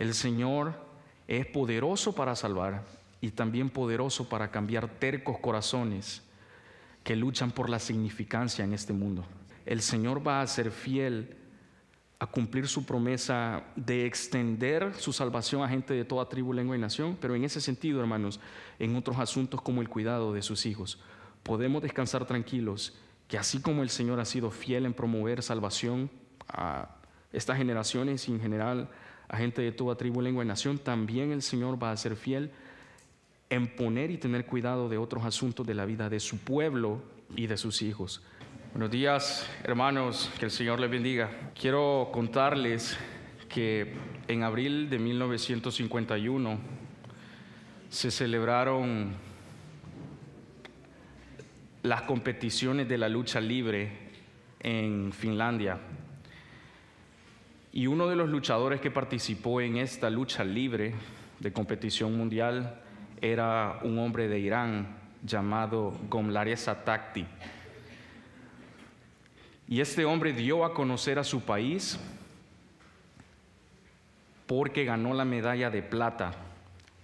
El Señor es poderoso para salvar y también poderoso para cambiar tercos corazones que luchan por la significancia en este mundo. El Señor va a ser fiel a cumplir su promesa de extender su salvación a gente de toda tribu, lengua y nación, pero en ese sentido, hermanos, en otros asuntos como el cuidado de sus hijos, podemos descansar tranquilos que así como el Señor ha sido fiel en promover salvación a estas generaciones y en general a gente de toda tribu, lengua y nación, también el Señor va a ser fiel en poner y tener cuidado de otros asuntos de la vida de su pueblo y de sus hijos. Buenos días, hermanos, que el Señor les bendiga. Quiero contarles que en abril de 1951 se celebraron las competiciones de la lucha libre en Finlandia. Y uno de los luchadores que participó en esta lucha libre de competición mundial era un hombre de Irán llamado Gomlareza Takti. Y este hombre dio a conocer a su país porque ganó la medalla de plata,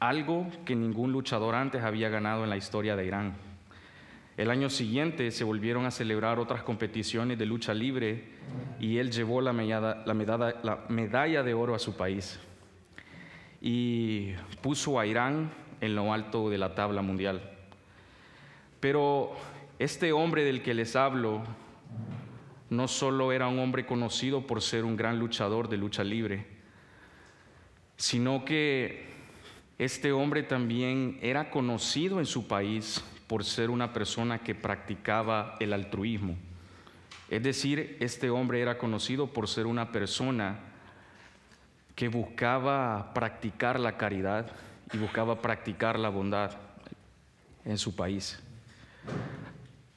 algo que ningún luchador antes había ganado en la historia de Irán. El año siguiente se volvieron a celebrar otras competiciones de lucha libre y él llevó la medalla de oro a su país y puso a Irán en lo alto de la tabla mundial. Pero este hombre del que les hablo no solo era un hombre conocido por ser un gran luchador de lucha libre, sino que este hombre también era conocido en su país por ser una persona que practicaba el altruismo. Es decir, este hombre era conocido por ser una persona que buscaba practicar la caridad y buscaba practicar la bondad en su país.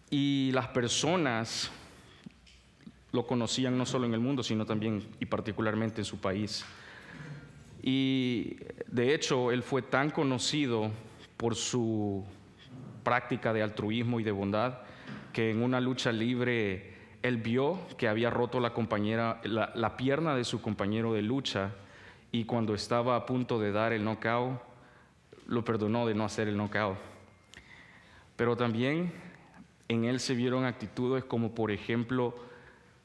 Y las personas lo conocían no solo en el mundo, sino también y particularmente en su país. Y de hecho, él fue tan conocido por su práctica de altruismo y de bondad que en una lucha libre él vio que había roto la pierna de su compañero de lucha y cuando estaba a punto de dar el knockout, lo perdonó de no hacer el knockout. Pero también en él se vieron actitudes como, por ejemplo,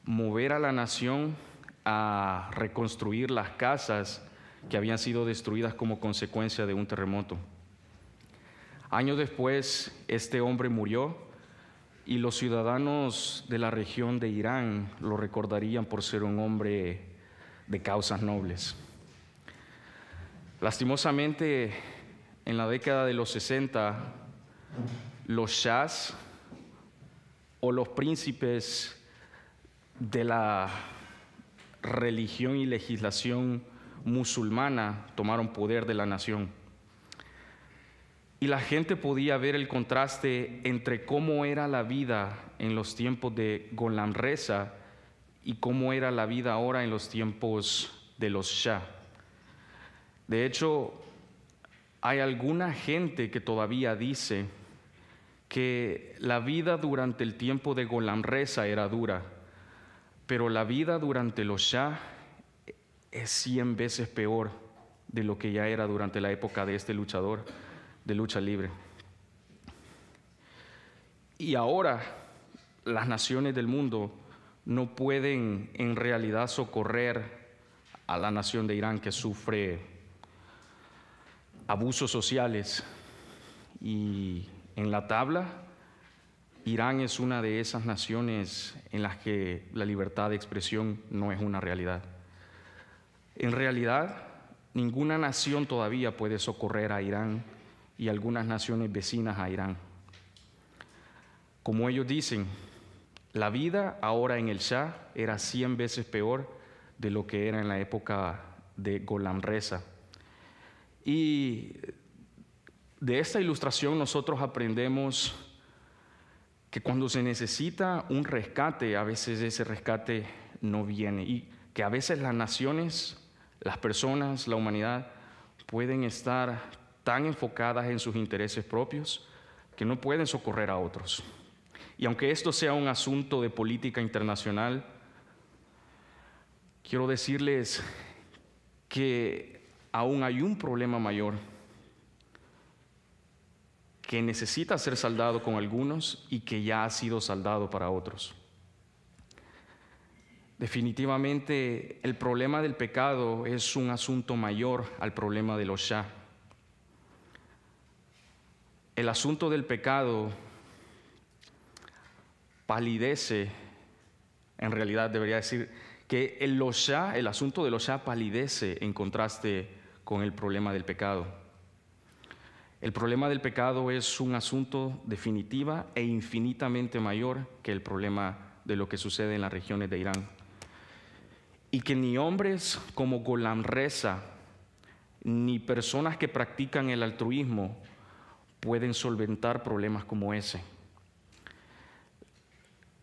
mover a la nación a reconstruir las casas que habían sido destruidas como consecuencia de un terremoto. Años después, este hombre murió y los ciudadanos de la región de Irán lo recordarían por ser un hombre de causas nobles. Lastimosamente, en la década de los 60, los shahs o los príncipes de la religión y legislación musulmana tomaron poder de la nación. Y la gente podía ver el contraste entre cómo era la vida en los tiempos de Gholam Reza y cómo era la vida ahora en los tiempos de los Shah. De hecho, hay alguna gente que todavía dice que la vida durante el tiempo de Gholam Reza era dura, pero la vida durante los Shah es 100 veces peor de lo que ya era durante la época de este luchador de lucha libre. Y ahora las naciones del mundo no pueden en realidad socorrer a la nación de Irán que sufre abusos sociales. Y en la tabla, Irán es una de esas naciones en las que la libertad de expresión no es una realidad. En realidad, ninguna nación todavía puede socorrer a Irán y algunas naciones vecinas a Irán. Como ellos dicen, la vida ahora en el Shah era 100 veces peor de lo que era en la época de Gholam Reza. Y de esta ilustración nosotros aprendemos que cuando se necesita un rescate, a veces ese rescate no viene y que a veces las naciones, las personas, la humanidad pueden estar tan enfocadas en sus intereses propios que no pueden socorrer a otros. Y aunque esto sea un asunto de política internacional, quiero decirles que aún hay un problema mayor que necesita ser saldado con algunos y que ya ha sido saldado para otros. Definitivamente, el problema del pecado es un asunto mayor al problema de los Shah. El asunto del pecado palidece, en realidad debería decir que el asunto de los Shah palidece en contraste con el problema del pecado. El problema del pecado es un asunto definitiva e infinitamente mayor que el problema de lo que sucede en las regiones de Irán. Y que ni hombres como Gholam Reza, ni personas que practican el altruismo pueden solventar problemas como ese.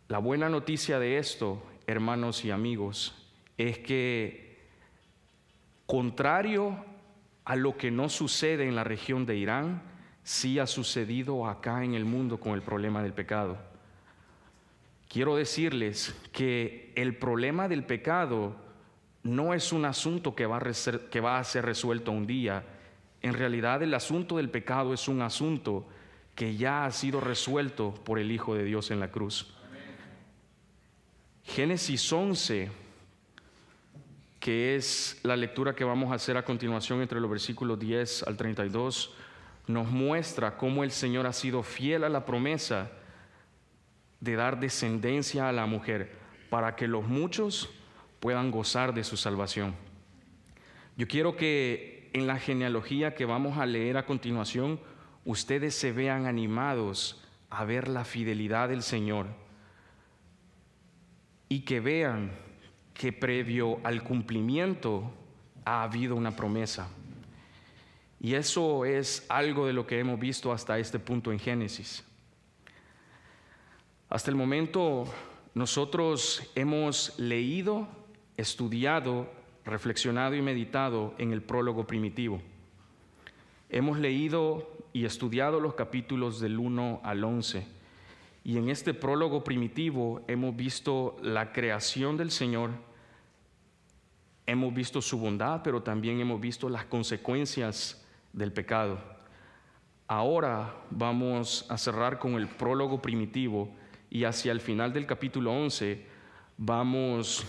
La buena noticia de esto, hermanos y amigos, es que, contrario a lo que no sucede en la región de Irán, sí ha sucedido acá en el mundo con el problema del pecado. Quiero decirles que el problema del pecado no es un asunto que va a ser resuelto un día. En realidad, el asunto del pecado es un asunto que ya ha sido resuelto por el Hijo de Dios en la cruz. Génesis 11, que es la lectura que vamos a hacer a continuación entre los versículos 10 al 32, nos muestra cómo el Señor ha sido fiel a la promesa de dar descendencia a la mujer para que los muchos puedan gozar de su salvación. Yo quiero que en la genealogía que vamos a leer a continuación, ustedes se vean animados a ver la fidelidad del Señor y que vean que previo al cumplimiento ha habido una promesa. Y eso es algo de lo que hemos visto hasta este punto en Génesis. Hasta el momento nosotros hemos leído, estudiado, reflexionado y meditado en el prólogo primitivo. Hemos leído y estudiado los capítulos del 1 al 11. Y en este prólogo primitivo hemos visto la creación del Señor, hemos visto su bondad, pero también hemos visto las consecuencias del pecado. Ahora vamos a cerrar con el prólogo primitivo y hacia el final del capítulo 11 vamos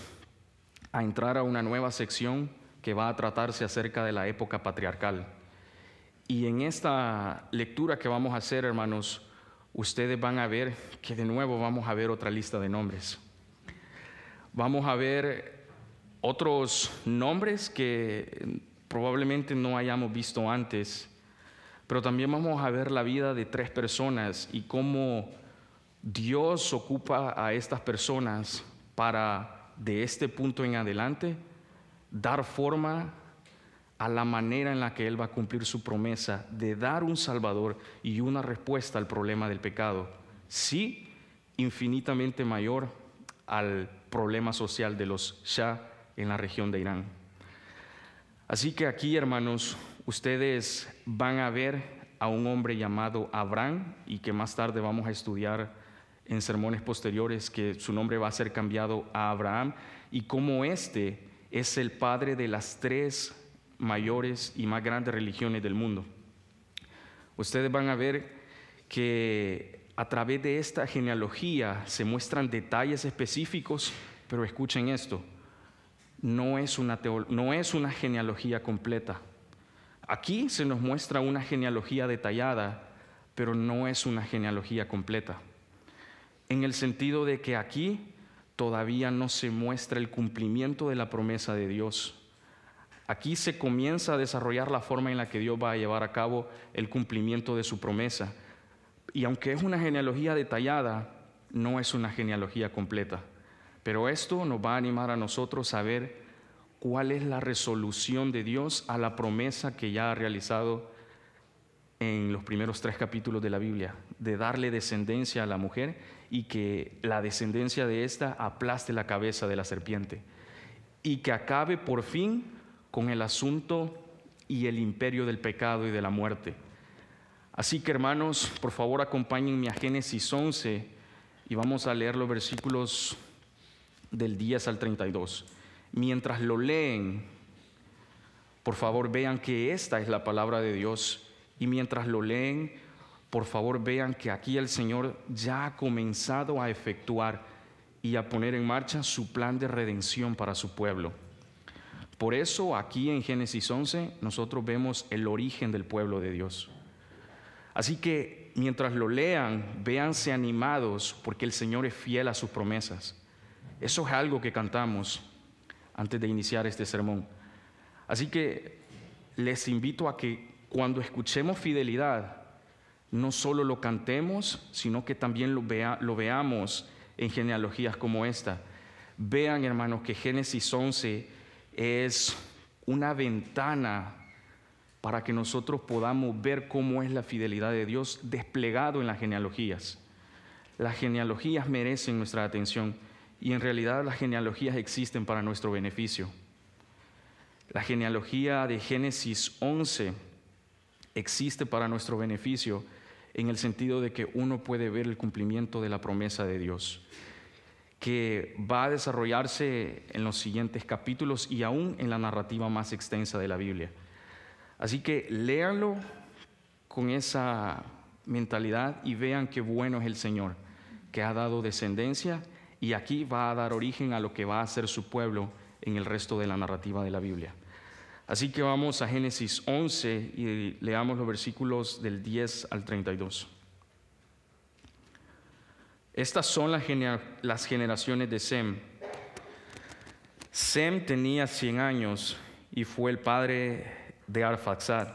a entrar a una nueva sección que va a tratarse acerca de la época patriarcal. Y en esta lectura que vamos a hacer, hermanos, ustedes van a ver que de nuevo vamos a ver otra lista de nombres. Vamos a ver otros nombres que probablemente no hayamos visto antes, pero también vamos a ver la vida de 3 personas y cómo Dios ocupa a estas personas para, de este punto en adelante, dar forma a la manera en la que Él va a cumplir su promesa de dar un Salvador y una respuesta al problema del pecado, sí, infinitamente mayor al problema social de los Shah en la región de Irán. Así que aquí, hermanos, ustedes van a ver a un hombre llamado Abraham y que más tarde vamos a estudiar en sermones posteriores, que su nombre va a ser cambiado a Abraham, y cómo este es el padre de las 3 mayores y más grandes religiones del mundo. Ustedes van a ver que a través de esta genealogía se muestran detalles específicos, pero escuchen esto, no es una genealogía completa. Aquí se nos muestra una genealogía detallada, pero no es una genealogía completa, en el sentido de que aquí todavía no se muestra el cumplimiento de la promesa de Dios. Aquí se comienza a desarrollar la forma en la que Dios va a llevar a cabo el cumplimiento de su promesa. Y aunque es una genealogía detallada, no es una genealogía completa. Pero esto nos va a animar a nosotros a ver cuál es la resolución de Dios a la promesa que ya ha realizado en los primeros 3 capítulos de la Biblia, de darle descendencia a la mujer y que la descendencia de ésta aplaste la cabeza de la serpiente y que acabe por fin con el asunto y el imperio del pecado y de la muerte. Así que, hermanos, por favor acompáñenme a Génesis 11 y vamos a leer los versículos del 10 al 32. Mientras lo leen, Por favor, vean que esta es la palabra de Dios. Y mientras lo leen, por favor, vean que aquí el Señor ya ha comenzado a efectuar y a poner en marcha su plan de redención para su pueblo. Por eso, aquí en Génesis 11, nosotros vemos el origen del pueblo de Dios. Así que, mientras lo lean, véanse animados, porque el Señor es fiel a sus promesas. Eso es algo que cantamos antes de iniciar este sermón. Así que les invito a que cuando escuchemos fidelidad, no solo lo cantemos, sino que también lo veamos en genealogías como esta. Vean, hermanos, que Génesis 11 es una ventana para que nosotros podamos ver cómo es la fidelidad de Dios desplegado en las genealogías. Las genealogías merecen nuestra atención y en realidad las genealogías existen para nuestro beneficio. La genealogía de Génesis 11 existe para nuestro beneficio en el sentido de que uno puede ver el cumplimiento de la promesa de Dios, que va a desarrollarse en los siguientes capítulos y aún en la narrativa más extensa de la Biblia. Así que léanlo con esa mentalidad y vean qué bueno es el Señor, que ha dado descendencia y aquí va a dar origen a lo que va a ser su pueblo en el resto de la narrativa de la Biblia. Así que vamos a Génesis 11 y leamos los versículos del 10 al 32. Estas son las generaciones de Sem. Sem tenía 100 años y fue el padre de Arfaxad,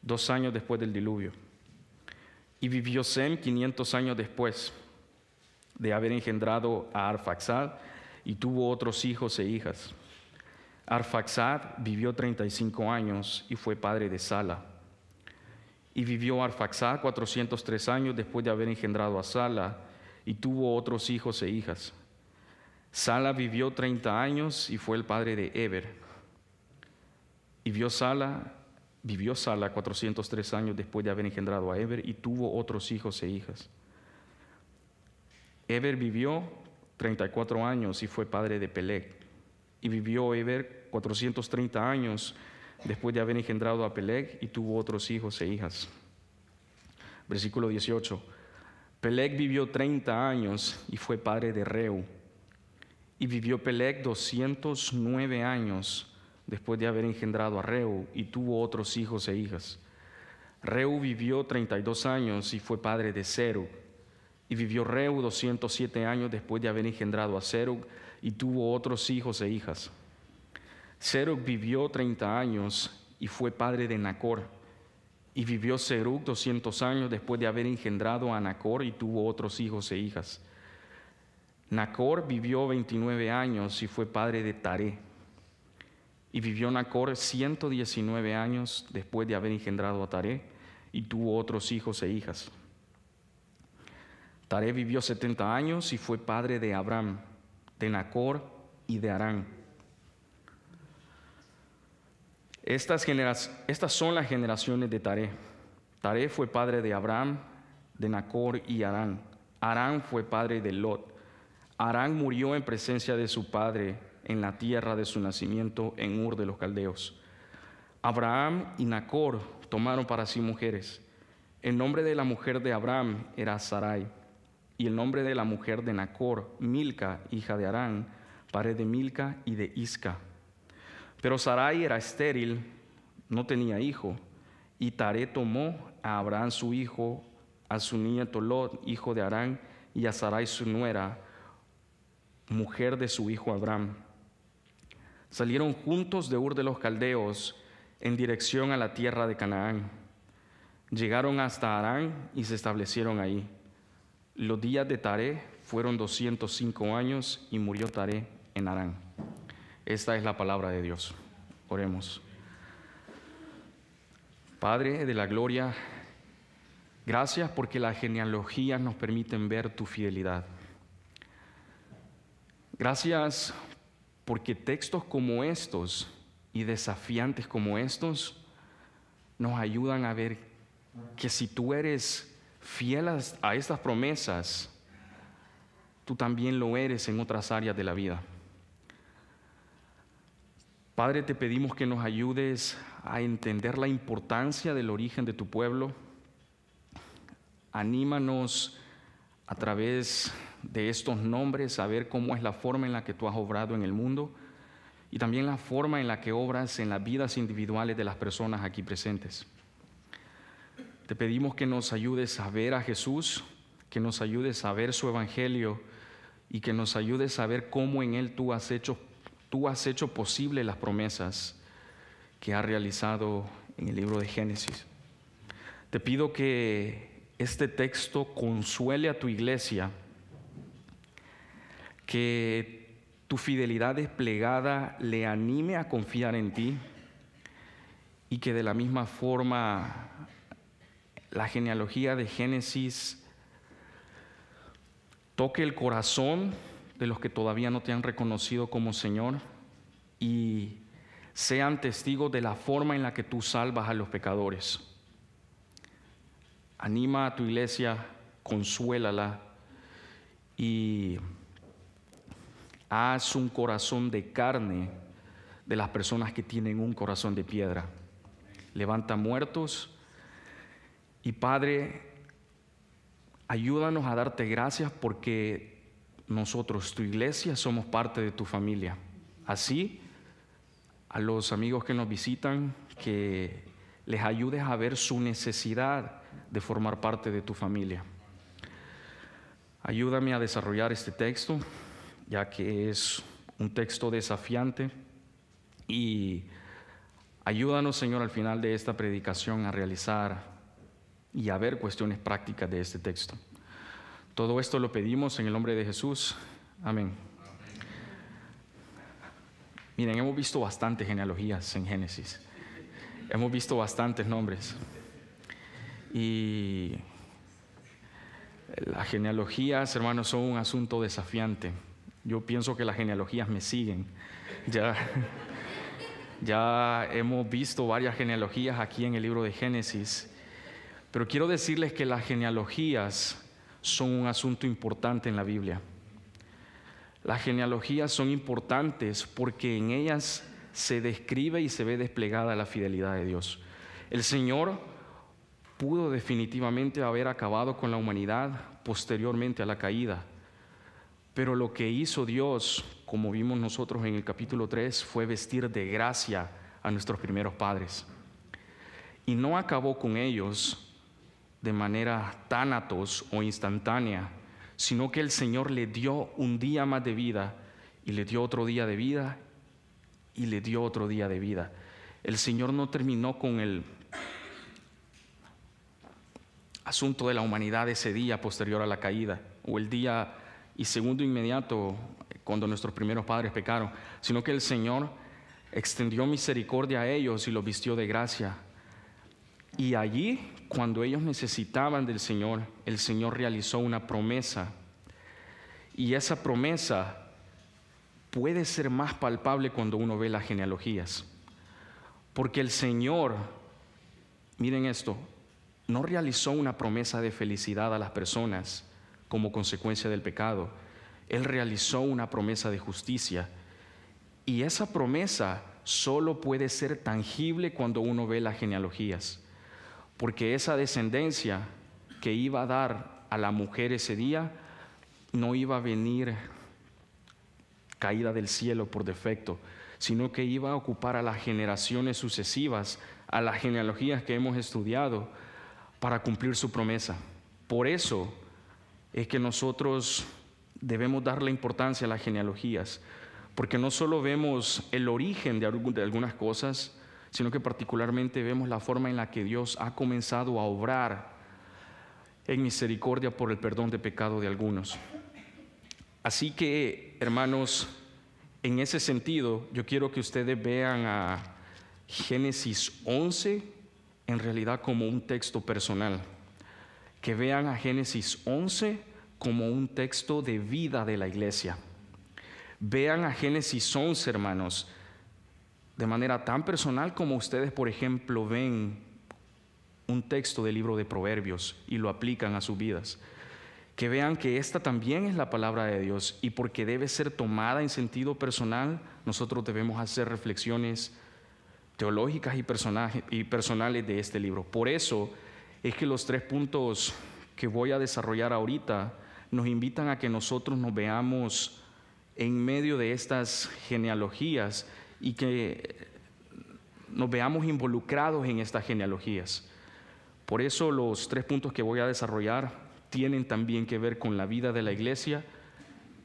2 años después del diluvio. Y vivió Sem 500 años después de haber engendrado a Arfaxad y tuvo otros hijos e hijas. Arfaxad vivió 35 años y fue padre de Sala. Y vivió Arfaxad 403 años después de haber engendrado a Sala y tuvo otros hijos e hijas. Sala vivió 30 años y fue el padre de Eber. Y vivió Sala 403 años después de haber engendrado a Eber y tuvo otros hijos e hijas. Eber vivió 34 años y fue padre de Peleg. Y vivió Eber 430 años después de haber engendrado a Peleg y tuvo otros hijos e hijas. Versículo 18. Peleg vivió 30 años y fue padre de Reu. Y vivió Peleg 209 años después de haber engendrado a Reu y tuvo otros hijos e hijas. Reu vivió 32 años y fue padre de Serug. Y vivió Reu 207 años después de haber engendrado a Serug y tuvo otros hijos e hijas. Serug vivió 30 años y fue padre de Nacor. Y vivió Serug 200 años después de haber engendrado a Nacor y tuvo otros hijos e hijas. Nacor vivió 29 años y fue padre de Taré. Y vivió Nacor 119 años después de haber engendrado a Taré y tuvo otros hijos e hijas. Taré vivió 70 años y fue padre de Abram, de Nacor y de Harán. Estas son las generaciones de Taré. Taré fue padre de Abram, de Nacor y Harán. Harán fue padre de Lot. Harán murió en presencia de su padre en la tierra de su nacimiento en Ur de los Caldeos. Abraham y Nacor tomaron para sí mujeres. El nombre de la mujer de Abraham era Sarai, y el nombre de la mujer de Nacor, Milca, hija de Harán, padre de Milca y de Isca. Pero Sarai era estéril, no tenía hijo, y Taré tomó a Abraham su hijo, a su nieto Lot, hijo de Harán, y a Sarai su nuera, mujer de su hijo Abraham. Salieron juntos de Ur de los Caldeos en dirección a la tierra de Canaán. Llegaron hasta Harán y se establecieron ahí. Los días de Taré fueron 205 años y murió Taré en Harán. Esta es la palabra de Dios. Oremos. Padre de la gloria, gracias porque las genealogías nos permiten ver tu fidelidad. Gracias porque textos como estos y desafiantes como estos nos ayudan a ver que si tú eres fiel a estas promesas, tú también lo eres en otras áreas de la vida. Padre, te pedimos que nos ayudes a entender la importancia del origen de tu pueblo. Anímanos a través de estos nombres a ver cómo es la forma en la que tú has obrado en el mundo y también la forma en la que obras en las vidas individuales de las personas aquí presentes. Te pedimos que nos ayudes a ver a Jesús, que nos ayudes a ver su evangelio y que nos ayudes a ver cómo en él tú has hecho posible las promesas que has realizado en el libro de Génesis. Te pido que este texto consuele a tu iglesia, que tu fidelidad desplegada le anime a confiar en ti y que de la misma forma la genealogía de Génesis toque el corazón de los que todavía no te han reconocido como Señor y sean testigos de la forma en la que tú salvas a los pecadores. Anima a tu iglesia, consuélala y haz un corazón de carne de las personas que tienen un corazón de piedra. Levanta muertos y Padre, ayúdanos a darte gracias porque nosotros, tu iglesia, somos parte de tu familia. Así, a los amigos que nos visitan, que les ayudes a ver su necesidad de formar parte de tu familia. Ayúdame a desarrollar este texto, ya que es un texto desafiante, y ayúdanos, Señor, al final de esta predicación a realizar y a ver cuestiones prácticas de este texto. Todo esto lo pedimos en el nombre de Jesús. Amén. Miren, hemos visto bastantes genealogías en Génesis. Hemos visto bastantes nombres. Y las genealogías, hermanos, son un asunto desafiante. Yo pienso que las genealogías me siguen. Ya hemos visto varias genealogías aquí en el libro de Génesis. Pero quiero decirles que las genealogías son un asunto importante en la Biblia. Las genealogías son importantes porque en ellas se describe y se ve desplegada la fidelidad de Dios. El Señor pudo definitivamente haber acabado con la humanidad posteriormente a la caída, pero lo que hizo Dios, como vimos nosotros en el capítulo 3, fue vestir de gracia a nuestros primeros padres. Y no acabó con ellos de manera tánatos o instantánea, sino que el Señor le dio un día más de vida y le dio otro día de vida y le dio otro día de vida. El Señor no terminó con el asunto de la humanidad ese día posterior a la caída o el día y segundo inmediato cuando nuestros primeros padres pecaron, sino que el Señor extendió misericordia a ellos y los vistió de gracia. Y allí, cuando ellos necesitaban del Señor, el Señor realizó una promesa. Y esa promesa puede ser más palpable cuando uno ve las genealogías. Porque el Señor, miren esto, no realizó una promesa de felicidad a las personas como consecuencia del pecado. Él realizó una promesa de justicia. Y esa promesa solo puede ser tangible cuando uno ve las genealogías. Porque esa descendencia que iba a dar a la mujer ese día no iba a venir caída del cielo por defecto, sino que iba a ocupar a las generaciones sucesivas, a las genealogías que hemos estudiado, para cumplir su promesa. Por eso es que nosotros debemos darle importancia a las genealogías, porque no solo vemos el origen de algunas cosas, sino que particularmente vemos la forma en la que Dios ha comenzado a obrar en misericordia por el perdón de pecado de algunos. Así que, hermanos, en ese sentido, yo quiero que ustedes vean a Génesis 11 en realidad como un texto personal, que vean a Génesis 11 como un texto de vida de la iglesia. Vean a Génesis 11, hermanos, de manera tan personal como ustedes, por ejemplo, ven un texto del libro de Proverbios y lo aplican a sus vidas. que vean que esta también es la palabra de Dios, y porque debe ser tomada en sentido personal, nosotros debemos hacer reflexiones teológicas y personales de este libro. Por eso es que los 3 puntos que voy a desarrollar ahorita nos invitan a que nosotros nos veamos en medio de estas genealogías y que nos veamos involucrados en estas genealogías. Por eso los 3 puntos que voy a desarrollar tienen también que ver con la vida de la iglesia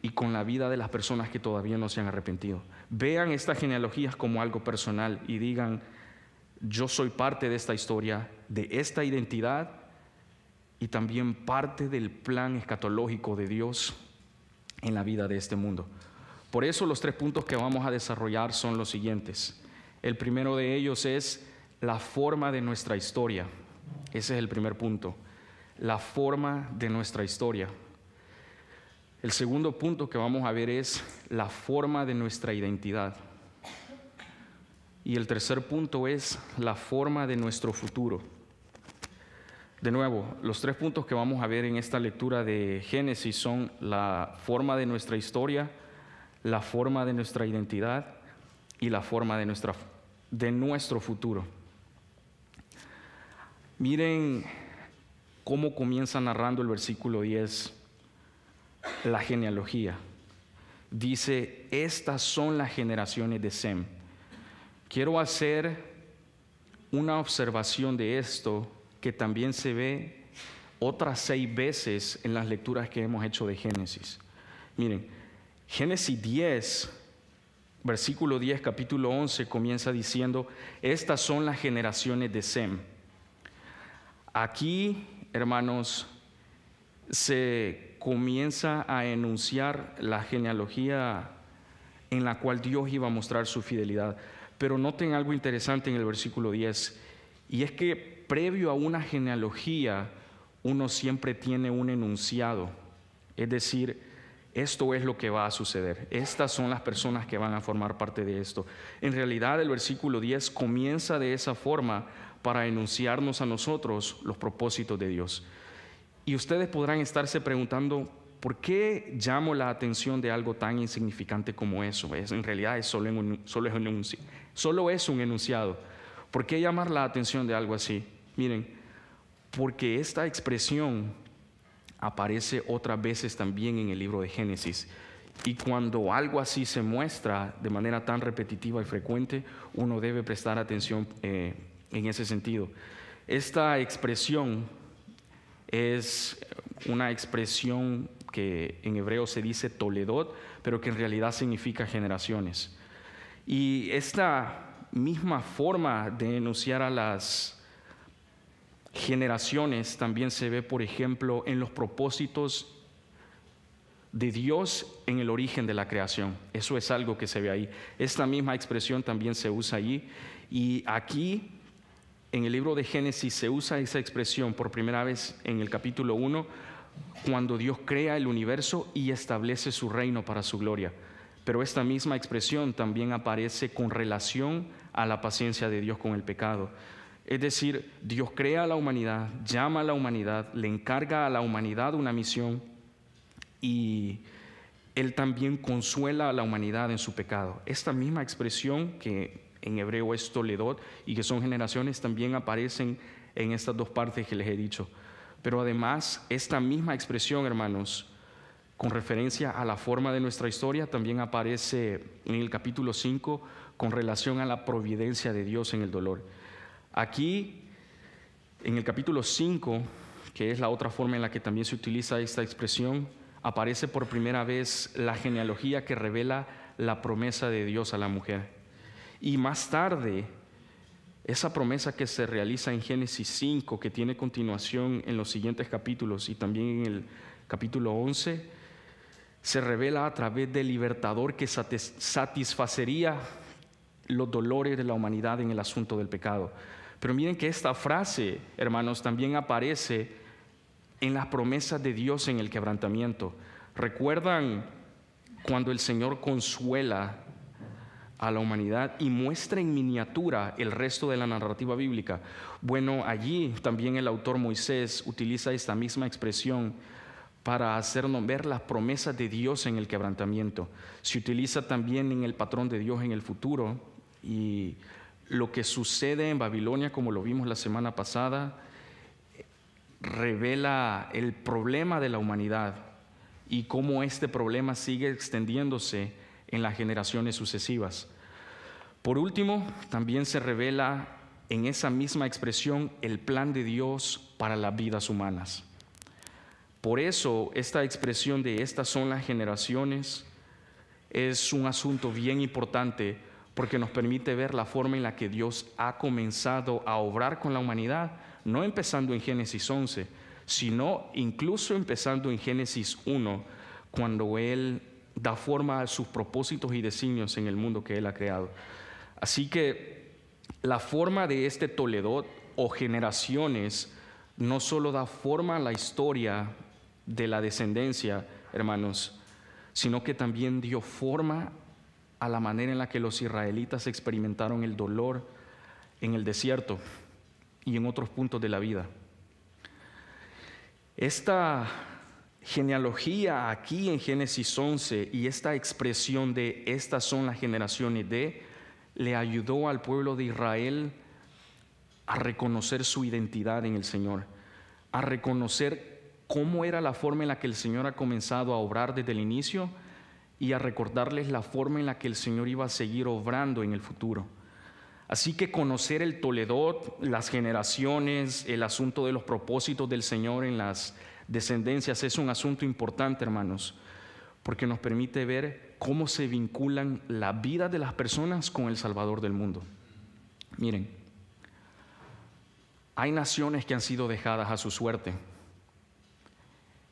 y con la vida de las personas que todavía no se han arrepentido. Vean estas genealogías como algo personal y digan: yo soy parte de esta historia, de esta identidad, y también parte del plan escatológico de Dios en la vida de este mundo. Por eso los 3 puntos que vamos a desarrollar son los siguientes. El primero de ellos es la forma de nuestra historia. Ese es el primer punto, la forma de nuestra historia. El segundo punto que vamos a ver es la forma de nuestra identidad. Y el tercer punto es la forma de nuestro futuro. De nuevo, los 3 puntos que vamos a ver en esta lectura de Génesis son la forma de nuestra historia, la forma de nuestra identidad y la forma de nuestro futuro. Miren cómo comienza narrando el versículo 10 la genealogía. Dice: estas son las generaciones de Sem. Quiero hacer una observación de esto que también se ve otras 6 veces en las lecturas que hemos hecho de Génesis. Miren, Génesis 10, versículo 10, capítulo 11, comienza diciendo: estas son las generaciones de Sem. Aquí, hermanos, se comienza a enunciar la genealogía en la cual Dios iba a mostrar su fidelidad. Pero noten algo interesante en el versículo 10, y es que previo a una genealogía uno siempre tiene un enunciado, es decir, esto es lo que va a suceder, estas son las personas que van a formar parte de esto. En realidad el versículo 10 comienza de esa forma para enunciarnos a nosotros los propósitos de Dios. Y ustedes podrán estarse preguntando: ¿por qué llamo la atención de algo tan insignificante como eso? En realidad solo es un enunciado. ¿Por qué llamar la atención de algo así? Miren, porque esta expresión aparece otras veces también en el libro de Génesis. Y cuando algo así se muestra de manera tan repetitiva y frecuente, uno debe prestar atención en ese sentido. Esta expresión es una expresión que en hebreo se dice toledot, pero que en realidad significa generaciones. Y esta misma forma de enunciar a las generaciones también se ve, por ejemplo, en los propósitos de Dios en el origen de la creación. Eso es algo que se ve ahí. Esta misma expresión también se usa allí. Y aquí, en el libro de Génesis, se usa esa expresión por primera vez en el capítulo 1, cuando Dios crea el universo y establece su reino para su gloria. Pero esta misma expresión también aparece con relación a la paciencia de Dios con el pecado. Es decir, Dios crea a la humanidad, llama a la humanidad, le encarga a la humanidad una misión, y Él también consuela a la humanidad en su pecado. Esta misma expresión, que en hebreo es toledot y que son generaciones, también aparecen en estas dos partes que les he dicho. Pero además, esta misma expresión, hermanos, con referencia a la forma de nuestra historia, también aparece en el capítulo 5 con relación a la providencia de Dios en el dolor. Aquí, en el capítulo 5, que es la otra forma en la que también se utiliza esta expresión, aparece por primera vez la genealogía que revela la promesa de Dios a la mujer. Y más tarde, esa promesa que se realiza en Génesis 5, que tiene continuación en los siguientes capítulos y también en el capítulo 11, se revela a través del libertador que satisfacería los dolores de la humanidad en el asunto del pecado. Pero miren que esta frase, hermanos, también aparece en las promesas de Dios en el quebrantamiento. ¿Recuerdan cuando el Señor consuela a la humanidad y muestra en miniatura el resto de la narrativa bíblica? Bueno, allí también el autor Moisés utiliza esta misma expresión para hacernos ver las promesas de Dios en el quebrantamiento. Se utiliza también en el patrón de Dios en el futuro, y lo que sucede en Babilonia, como lo vimos la semana pasada, revela el problema de la humanidad y cómo este problema sigue extendiéndose en las generaciones sucesivas. Por último, también se revela en esa misma expresión el plan de Dios para las vidas humanas. Por eso, esta expresión de estas son las generaciones es un asunto bien importante, porque nos permite ver la forma en la que Dios ha comenzado a obrar con la humanidad, no empezando en Génesis 11, sino incluso empezando en Génesis 1, cuando Él da forma a sus propósitos y designios en el mundo que Él ha creado. Así que la forma de este Toledot o generaciones no solo da forma a la historia de la descendencia, hermanos, sino que también dio forma a la manera en la que los israelitas experimentaron el dolor en el desierto y en otros puntos de la vida. Esta genealogía aquí en Génesis 11 y esta expresión de estas son las generaciones de, le ayudó al pueblo de Israel a reconocer su identidad en el Señor, a reconocer cómo era la forma en la que el Señor ha comenzado a obrar desde el inicio y a recordarles la forma en la que el Señor iba a seguir obrando en el futuro. Así que conocer el Toledot, las generaciones, el asunto de los propósitos del Señor en las descendencias es un asunto importante, hermanos, porque nos permite ver cómo se vinculan la vida de las personas con el Salvador del mundo. Miren, hay naciones que han sido dejadas a su suerte.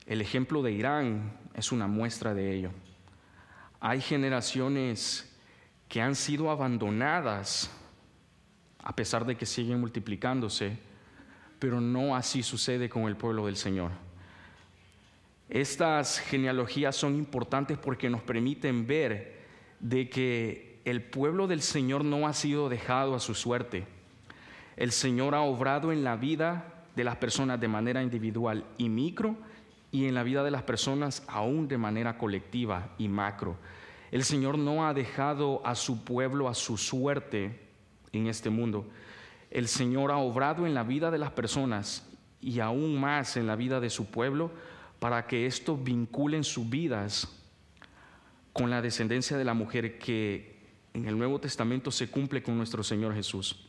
El ejemplo de Irán es una muestra de ello. Hay generaciones que han sido abandonadas a pesar de que siguen multiplicándose, pero no así sucede con el pueblo del Señor. Estas genealogías son importantes porque nos permiten ver de que el pueblo del Señor no ha sido dejado a su suerte. El Señor ha obrado en la vida de las personas de manera individual y micro, y en la vida de las personas aún de manera colectiva y macro. El Señor no ha dejado a su pueblo a su suerte en este mundo. El Señor ha obrado en la vida de las personas y aún más en la vida de su pueblo para que estos vinculen sus vidas con la descendencia de la mujer que en el Nuevo Testamento se cumple con nuestro Señor Jesús.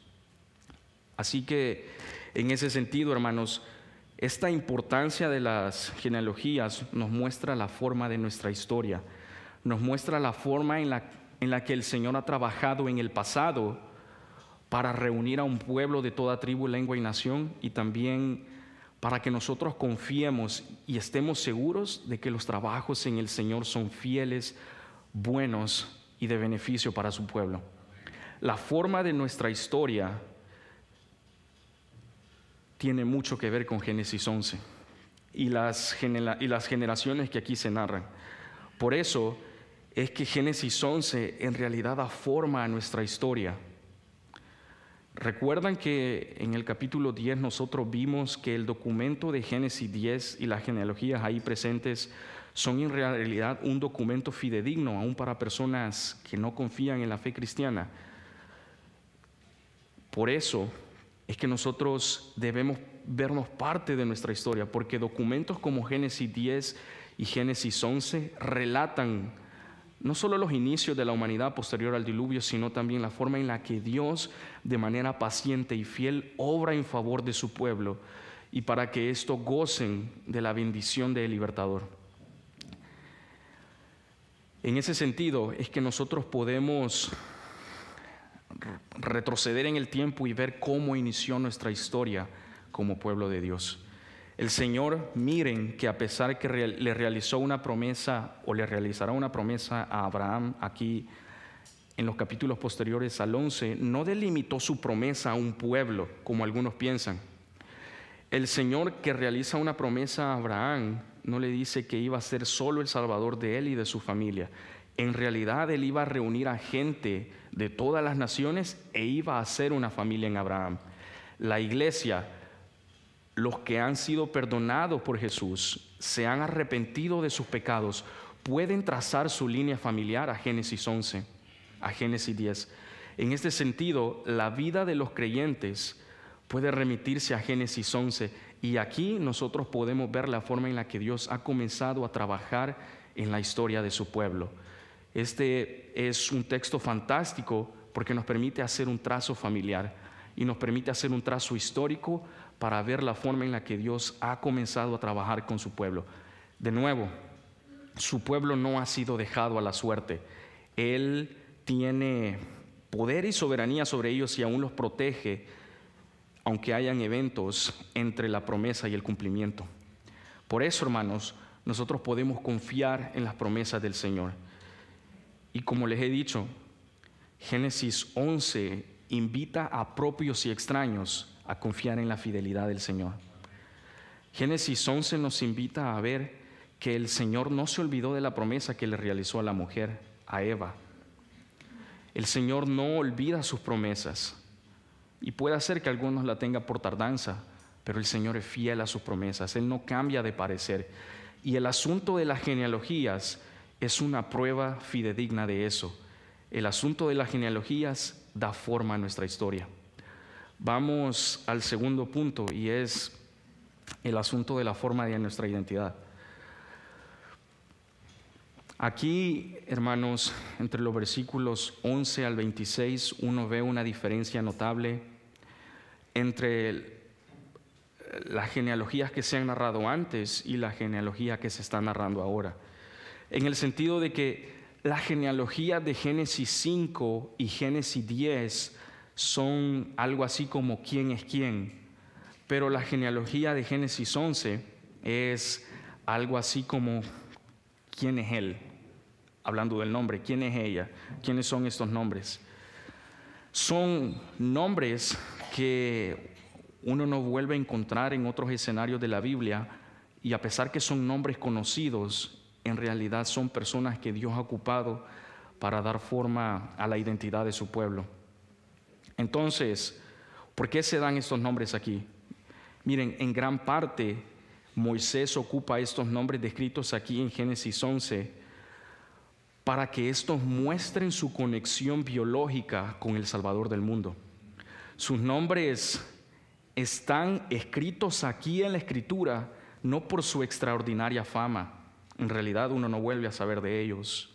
Así que en ese sentido, hermanos, esta importancia de las genealogías nos muestra la forma de nuestra historia, nos muestra la forma en la que el Señor ha trabajado en el pasado para reunir a un pueblo de toda tribu, lengua y nación, y también para que nosotros confiemos y estemos seguros de que los trabajos en el Señor son fieles, buenos y de beneficio para su pueblo. La forma de nuestra historia tiene mucho que ver con Génesis 11 y las generaciones que aquí se narran. Por eso es que Génesis 11 en realidad da forma a nuestra historia. Recuerdan que en el capítulo 10 nosotros vimos que el documento de Génesis 10 y las genealogías ahí presentes son en realidad un documento fidedigno aún para personas que no confían en la fe cristiana. Por eso es que nosotros debemos vernos parte de nuestra historia, porque documentos como Génesis 10 y Génesis 11 relatan no solo los inicios de la humanidad posterior al diluvio, sino también la forma en la que Dios, de manera paciente y fiel, obra en favor de su pueblo y para que estos gocen de la bendición del libertador. En ese sentido es que nosotros podemos retroceder en el tiempo y ver cómo inició nuestra historia como pueblo de Dios. El Señor, miren que a pesar que le realizó una promesa o le realizará una promesa a Abraham aquí en los capítulos posteriores al 11, no delimitó su promesa a un pueblo como algunos piensan. El Señor que realiza una promesa a Abraham no le dice que iba a ser solo el salvador de él y de su familia. En realidad él iba a reunir a gente de todas las naciones e iba a hacer una familia en Abraham. La iglesia los que han sido perdonados por Jesús, se han arrepentido de sus pecados, pueden trazar su línea familiar a Génesis 11, a Génesis 10. En este sentido, la vida de los creyentes puede remitirse a Génesis 11, y aquí nosotros podemos ver la forma en la que Dios ha comenzado a trabajar en la historia de su pueblo. Este es un texto fantástico porque nos permite hacer un trazo familiar y nos permite hacer un trazo histórico para ver la forma en la que Dios ha comenzado a trabajar con su pueblo. De nuevo, su pueblo no ha sido dejado a la suerte. Él tiene poder y soberanía sobre ellos y aún los protege, aunque hayan eventos entre la promesa y el cumplimiento. Por eso, hermanos, nosotros podemos confiar en las promesas del Señor. Y como les he dicho, Génesis 11 invita a propios y extraños a confiar en la fidelidad del Señor. Génesis 11 nos invita a ver que el Señor no se olvidó de la promesa que le realizó a la mujer, a Eva. El Señor no olvida sus promesas, y puede ser que algunos la tengan por tardanza, pero el Señor es fiel a sus promesas. Él no cambia de parecer. Y el asunto de las genealogías es una prueba fidedigna de eso. El asunto de las genealogías da forma a nuestra historia. Vamos al segundo punto, y es el asunto de la forma de nuestra identidad. Aquí, hermanos, entre los versículos 11 al 26, uno ve una diferencia notable entre las genealogías que se han narrado antes y la genealogía que se está narrando ahora. En el sentido de que la genealogía de Génesis 5 y Génesis 10 son algo así como quién es quién, pero la genealogía de Génesis 11 es algo así como quién es él, hablando del nombre, quién es ella, quiénes son estos nombres. Son nombres que uno no vuelve a encontrar en otros escenarios de la Biblia, y a pesar que son nombres conocidos, en realidad son personas que Dios ha ocupado para dar forma a la identidad de su pueblo. Entonces, ¿por qué se dan estos nombres aquí? Miren, en gran parte Moisés ocupa estos nombres descritos aquí en Génesis 11 para que estos muestren su conexión biológica con el Salvador del mundo. Sus nombres están escritos aquí en la Escritura no por su extraordinaria fama. En realidad uno no vuelve a saber de ellos,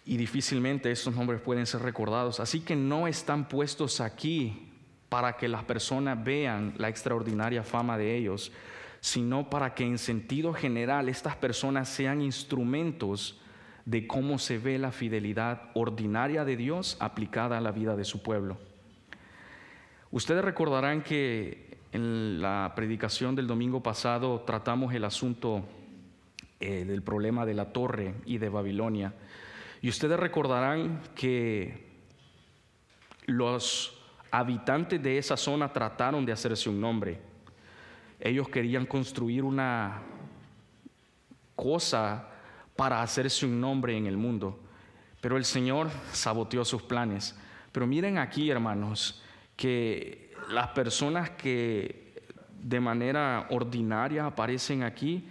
y difícilmente estos nombres pueden ser recordados. Así que no están puestos aquí para que las personas vean la extraordinaria fama de ellos, sino para que en sentido general estas personas sean instrumentos de cómo se ve la fidelidad ordinaria de Dios aplicada a la vida de su pueblo. Ustedes recordarán que en la predicación del domingo pasado tratamos el asunto del problema de la torre y de Babilonia. Y ustedes recordarán que los habitantes de esa zona trataron de hacerse un nombre. Ellos querían construir una cosa para hacerse un nombre en el mundo, pero el Señor saboteó sus planes. Pero miren aquí, hermanos, que las personas que de manera ordinaria aparecen aquí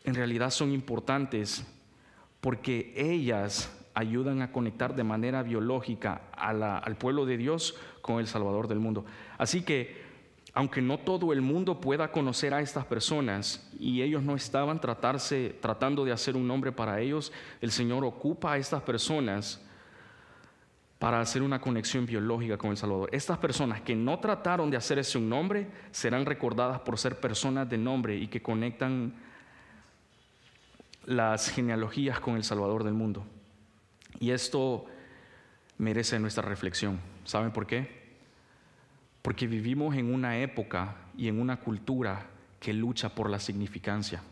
en realidad son importantes, porque ellas ayudan a conectar de manera biológica al pueblo de Dios con el Salvador del mundo. Así que, aunque no todo el mundo pueda conocer a estas personas, y ellos no estaban tratando de hacer un nombre para ellos, el Señor ocupa a estas personas para hacer una conexión biológica con el Salvador. Estas personas que no trataron de hacerse un nombre serán recordadas por ser personas de nombre y que conectan las genealogías con el Salvador del mundo. Y esto merece nuestra reflexión. ¿Saben por qué? Porque vivimos en una época y en una cultura que lucha por la significancia.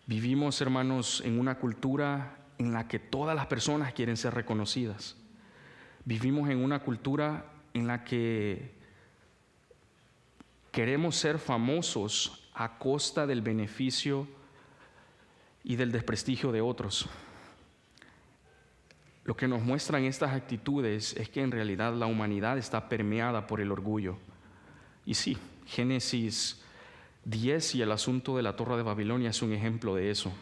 Vivimos, hermanos, en una cultura en la que todas las personas quieren ser reconocidas. Vivimos en una cultura en la que queremos ser famosos a costa del beneficio y del desprestigio de otros. Lo que nos muestran estas actitudes es que en realidad la humanidad está permeada por el orgullo. Y sí, Génesis 10 y el asunto de la Torre de Babilonia es un ejemplo de eso.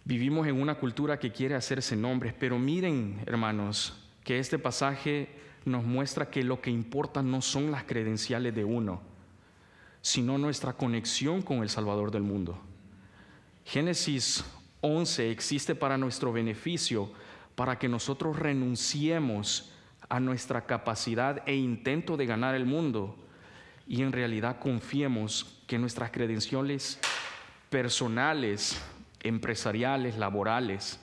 Vivimos en una cultura que quiere hacerse nombres, pero miren, hermanos, que este pasaje nos muestra que lo que importa no son las credenciales de uno, sino nuestra conexión con el Salvador del mundo. Génesis 11 existe para nuestro beneficio, para que nosotros renunciemos a nuestra capacidad e intento de ganar el mundo y en realidad confiemos que nuestras credenciales personales, empresariales, laborales,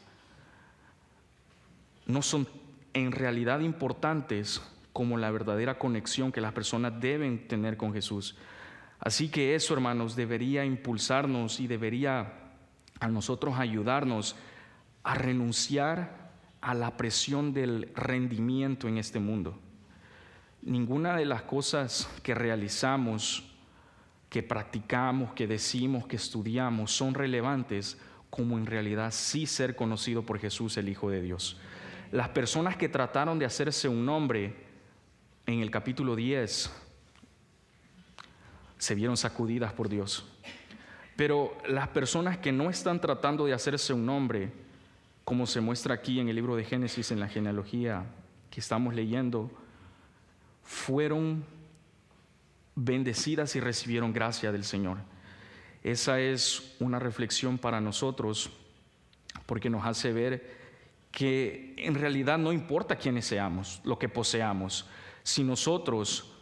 no son en realidad importantes como la verdadera conexión que las personas deben tener con Jesús. Así que eso, hermanos, debería impulsarnos y debería a nosotros ayudarnos a renunciar a la presión del rendimiento en este mundo. Ninguna de las cosas que realizamos, que practicamos, que decimos, que estudiamos, son relevantes como en realidad sí ser conocido por Jesús, el Hijo de Dios. Las personas que trataron de hacerse un nombre en el capítulo 10 se vieron sacudidas por Dios. Pero las personas que no están tratando de hacerse un nombre, como se muestra aquí en el libro de Génesis, en la genealogía que estamos leyendo, fueron bendecidas y recibieron gracia del Señor. Esa es una reflexión para nosotros, porque nos hace ver que en realidad no importa quiénes seamos, lo que poseamos. Si nosotros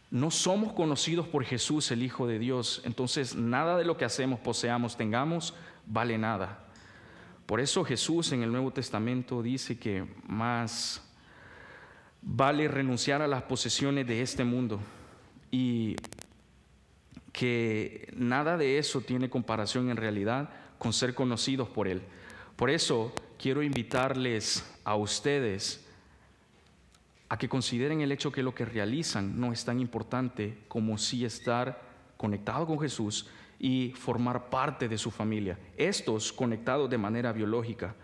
no somos conocidos por Jesús, el Hijo de Dios, entonces nada de lo que hacemos, poseamos, tengamos, vale nada. Por eso Jesús en el Nuevo Testamento dice que más vale renunciar a las posesiones de este mundo y que nada de eso tiene comparación en realidad con ser conocidos por Él. Por eso quiero invitarles a ustedes a que consideren el hecho que lo que realizan no es tan importante como sí estar conectado con Jesús y formar parte de su familia. Estos conectados de manera biológica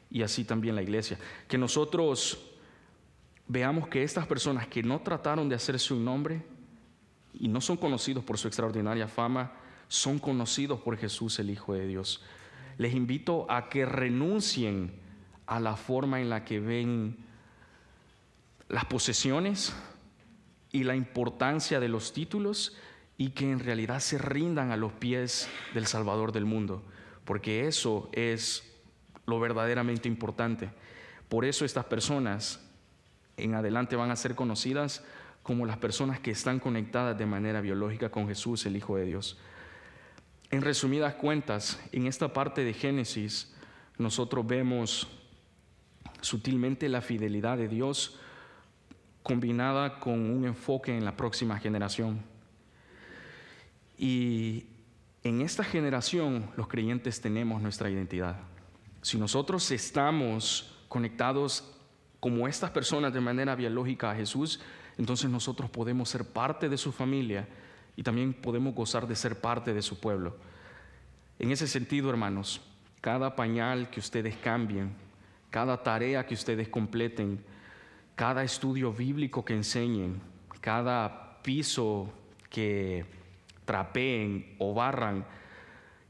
y así también la iglesia. Que nosotros veamos que estas personas que no trataron de hacerse un nombre y no son conocidos por su extraordinaria fama, son conocidos por Jesús, el Hijo de Dios. Les invito a que renuncien a la forma en la que ven las posesiones y la importancia de los títulos y que en realidad se rindan a los pies del Salvador del mundo, porque eso es lo verdaderamente importante. Por eso estas personas en adelante van a ser conocidas como las personas que están conectadas de manera biológica con Jesús, el Hijo de Dios. En resumidas cuentas, en esta parte de Génesis, nosotros vemos sutilmente la fidelidad de Dios combinada con un enfoque en la próxima generación. Y en esta generación, los creyentes tenemos nuestra identidad. Si nosotros estamos conectados como estas personas de manera biológica a Jesús, entonces nosotros podemos ser parte de su familia y también podemos gozar de ser parte de su pueblo. En ese sentido, hermanos, cada pañal que ustedes cambien, cada tarea que ustedes completen, cada estudio bíblico que enseñen, cada piso que trapeen o barran,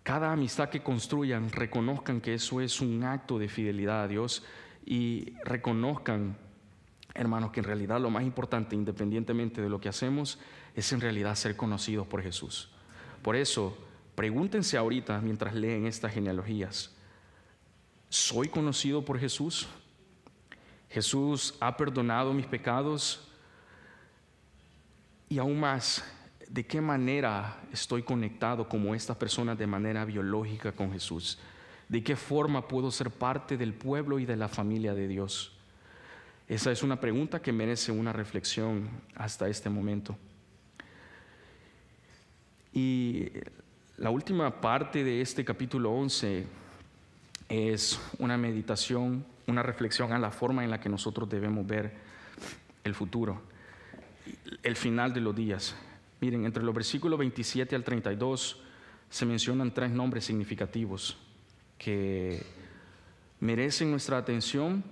cada amistad que construyan, reconozcan que eso es un acto de fidelidad a Dios y reconozcan, hermanos, que en realidad lo más importante, independientemente de lo que hacemos, es en realidad ser conocidos por Jesús. Por eso, pregúntense ahorita mientras leen estas genealogías: ¿soy conocido por Jesús? ¿Jesús ha perdonado mis pecados? Y aún más, ¿de qué manera estoy conectado como estas personas de manera biológica con Jesús? ¿De qué forma puedo ser parte del pueblo y de la familia de Dios? Esa es una pregunta que merece una reflexión hasta este momento. Y la última parte de este capítulo 11 es una meditación, una reflexión a la forma en la que nosotros debemos ver el futuro, el final de los días. Miren, entre los versículos 27 al 32 se mencionan 3 nombres significativos que merecen nuestra atención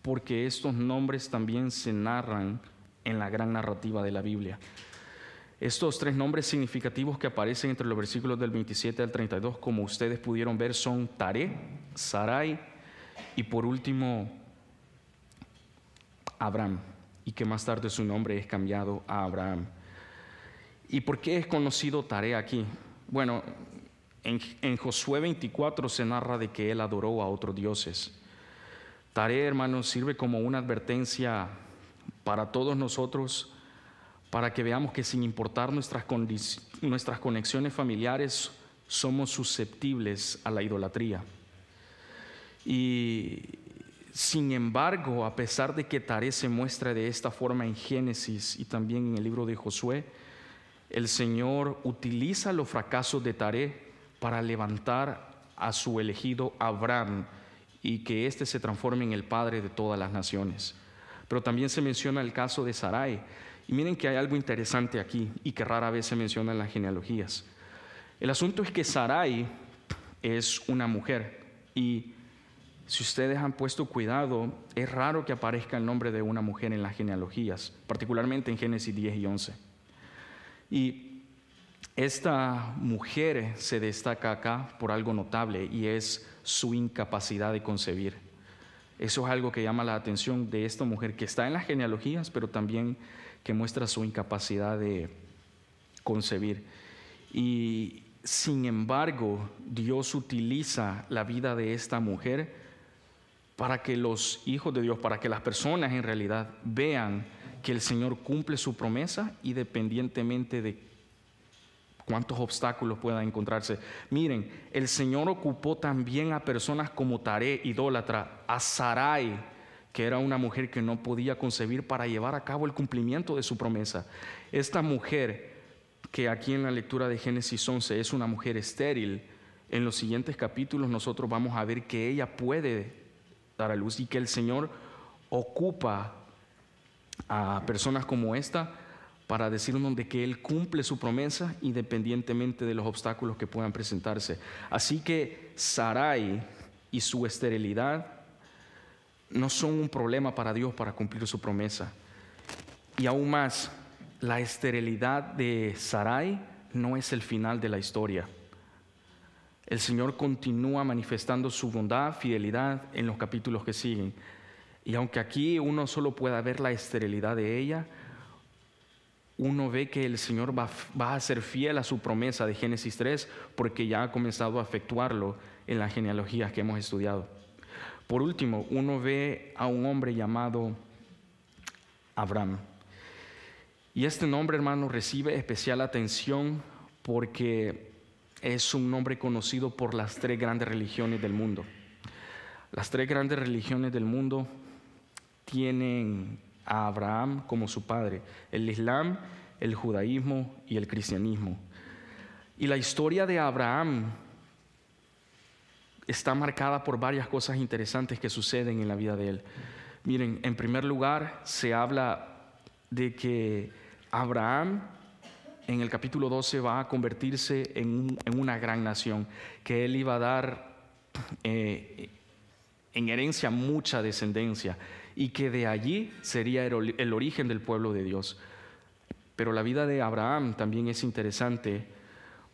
porque estos nombres también se narran en la gran narrativa de la Biblia. Estos 3 nombres significativos que aparecen entre los versículos del 27 al 32, como ustedes pudieron ver, son Taré, Sarai y por último Abram, y que más tarde su nombre es cambiado a Abraham. ¿Y por qué es conocido Taré aquí? Bueno, en Josué 24 se narra de que él adoró a otros dioses. Taré, hermanos, sirve como una advertencia para todos nosotros, para que veamos que sin importar nuestras conexiones familiares, somos susceptibles a la idolatría. Y sin embargo, a pesar de que Taré se muestra de esta forma en Génesis y también en el libro de Josué, el Señor utiliza los fracasos de Taré para levantar a su elegido Abraham y que éste se transforme en el padre de todas las naciones. Pero también se menciona el caso de Sarai. Y miren que hay algo interesante aquí y que rara vez se menciona en las genealogías. El asunto es que Sarai es una mujer y si ustedes han puesto cuidado, es raro que aparezca el nombre de una mujer en las genealogías, particularmente en Génesis 10 y 11. Y esta mujer se destaca acá por algo notable y es su incapacidad de concebir. Eso es algo que llama la atención de esta mujer que está en las genealogías, pero también que muestra su incapacidad de concebir. Y sin embargo, Dios utiliza la vida de esta mujer para que los hijos de Dios, para que las personas en realidad vean que el Señor cumple su promesa independientemente de cuántos obstáculos puedan encontrarse. Miren, el Señor ocupó también a personas como Taré, idólatra, a Sarai, que era una mujer que no podía concebir, para llevar a cabo el cumplimiento de su promesa. Esta mujer, que aquí en la lectura de Génesis 11 es una mujer estéril, en los siguientes capítulos nosotros vamos a ver que ella puede dar a luz y que el Señor ocupa a personas como esta para decirnos de que Él cumple su promesa independientemente de los obstáculos que puedan presentarse. Así que Sarai y su esterilidad no son un problema para Dios para cumplir su promesa. Y aún más, la esterilidad de Sarai no es el final de la historia. El Señor continúa manifestando su bondad, fidelidad en los capítulos que siguen. Y aunque aquí uno solo pueda ver la esterilidad de ella, uno ve que el Señor va a ser fiel a su promesa de Génesis 3 porque ya ha comenzado a efectuarlo en las genealogías que hemos estudiado. Por último, uno ve a un hombre llamado Abraham. Y este nombre, hermano, recibe especial atención porque es un nombre conocido por las 3 grandes religiones del mundo. Las 3 grandes religiones del mundo tienen a Abraham como su padre: el Islam, el judaísmo y el cristianismo. Y la historia de Abraham está marcada por varias cosas interesantes que suceden en la vida de él. Miren, en primer lugar se habla de que Abraham en el capítulo 12 va a convertirse en una gran nación, que él iba a dar en herencia mucha descendencia y que de allí sería el origen del pueblo de Dios. Pero la vida de Abraham también es interesante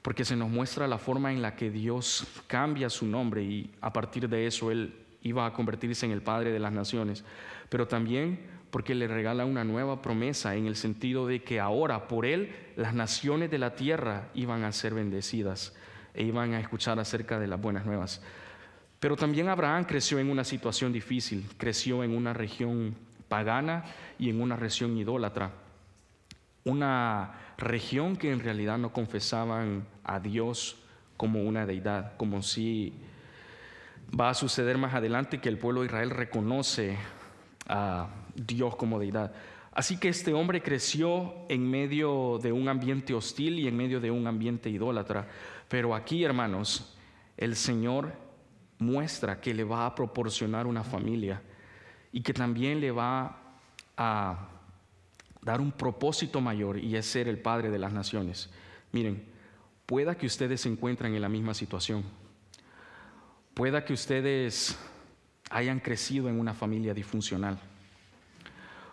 porque se nos muestra la forma en la que Dios cambia su nombre y a partir de eso él iba a convertirse en el padre de las naciones, pero también porque le regala una nueva promesa en el sentido de que ahora por él las naciones de la tierra iban a ser bendecidas e iban a escuchar acerca de las buenas nuevas. Pero también Abraham creció en una situación difícil, creció en una región pagana y en una región idólatra, una región que en realidad no confesaban a Dios como una deidad, como si va a suceder más adelante que el pueblo de Israel reconoce a Dios como deidad. Así que este hombre creció en medio de un ambiente hostil y en medio de un ambiente idólatra. Pero aquí, hermanos, el Señor muestra que le va a proporcionar una familia y que también le va a dar un propósito mayor, y es ser el padre de las naciones. Miren, pueda que ustedes se encuentren en la misma situación, pueda que ustedes hayan crecido en una familia disfuncional,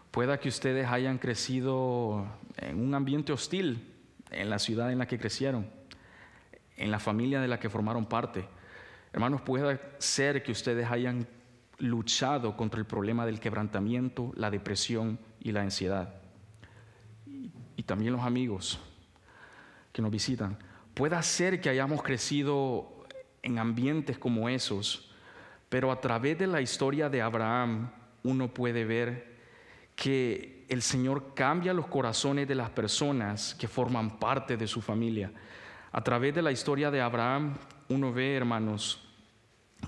pueda que ustedes hayan crecido en un ambiente hostil en la ciudad en la que crecieron, en la familia de la que formaron parte. Hermanos, puede ser que ustedes hayan luchado contra el problema del quebrantamiento, la depresión y la ansiedad. Y también los amigos que nos visitan. Puede ser que hayamos crecido en ambientes como esos, pero a través de la historia de Abraham uno puede ver que el Señor cambia los corazones de las personas que forman parte de su familia. A través de la historia de Abraham uno ve, hermanos,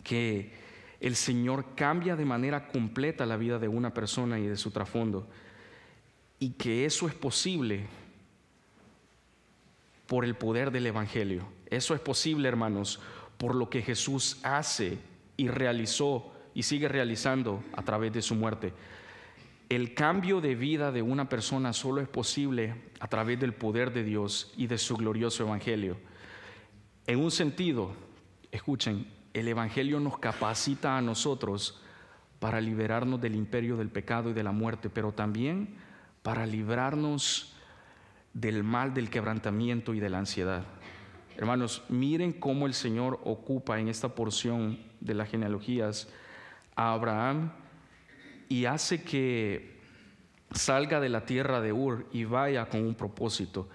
que el Señor cambia de manera completa la vida de una persona y de su trasfondo, y que eso es posible por el poder del Evangelio. Eso es posible, hermanos, por lo que Jesús hace y realizó y sigue realizando a través de su muerte. El cambio de vida de una persona solo es posible a través del poder de Dios y de su glorioso Evangelio. En un sentido, escuchen, el Evangelio nos capacita a nosotros para liberarnos del imperio del pecado y de la muerte, pero también para librarnos del mal del quebrantamiento y de la ansiedad. Hermanos, miren cómo el Señor ocupa en esta porción de las genealogías a Abraham y hace que salga de la tierra de Ur y vaya con un propósito.